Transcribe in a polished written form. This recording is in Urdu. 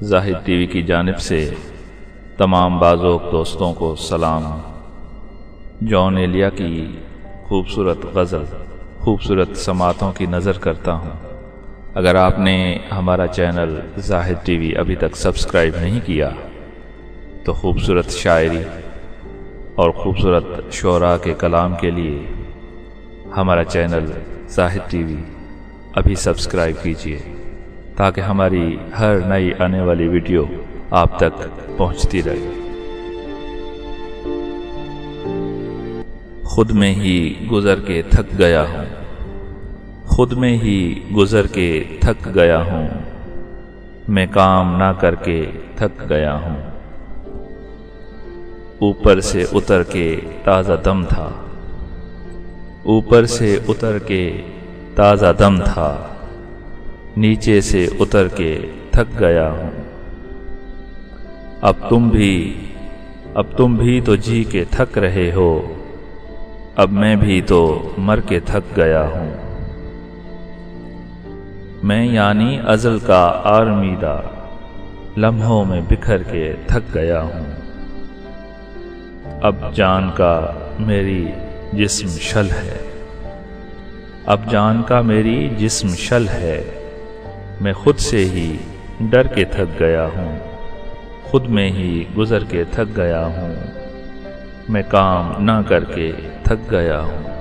زاہد ٹی وی کی جانب سے تمام بازوق دوستوں کو سلام۔ جون ایلیا کی خوبصورت غزل، خوبصورت سماعتوں کی نظر کرتا ہوں۔ اگر آپ نے ہمارا چینل زاہد ٹی وی ابھی تک سبسکرائب نہیں کیا تو خوبصورت شاعری اور خوبصورت شعراء کے کلام کے لیے ہمارا چینل زاہد ٹی وی ابھی سبسکرائب کیجیے تاکہ ہماری ہر نئی آنے والی ویڈیو آپ تک پہنچتی رہے۔ خود میں ہی گزر کے تھک گیا ہوں، خود میں ہی گزر کے تھک گیا ہوں، میں کام نہ کر کے تھک گیا ہوں۔ اوپر سے اتر کے تازہ دم تھا، اوپر سے اتر کے تازہ دم تھا، نیچے سے اتر کے تھک گیا ہوں۔ اب تم بھی تو جی کے تھک رہے ہو، اب میں بھی تو مر کے تھک گیا ہوں۔ میں یعنی ازل کا آرمیدہ لمحوں میں بکھر کے تھک گیا ہوں۔ اب جان کا میری جسم شل ہے، اب جان کا میری جسم شل ہے، میں خود سے ہی ڈر کے تھک گیا ہوں، خود میں ہی گزر کے تھک گیا ہوں، میں کام نہ کر کے تھک گیا ہوں۔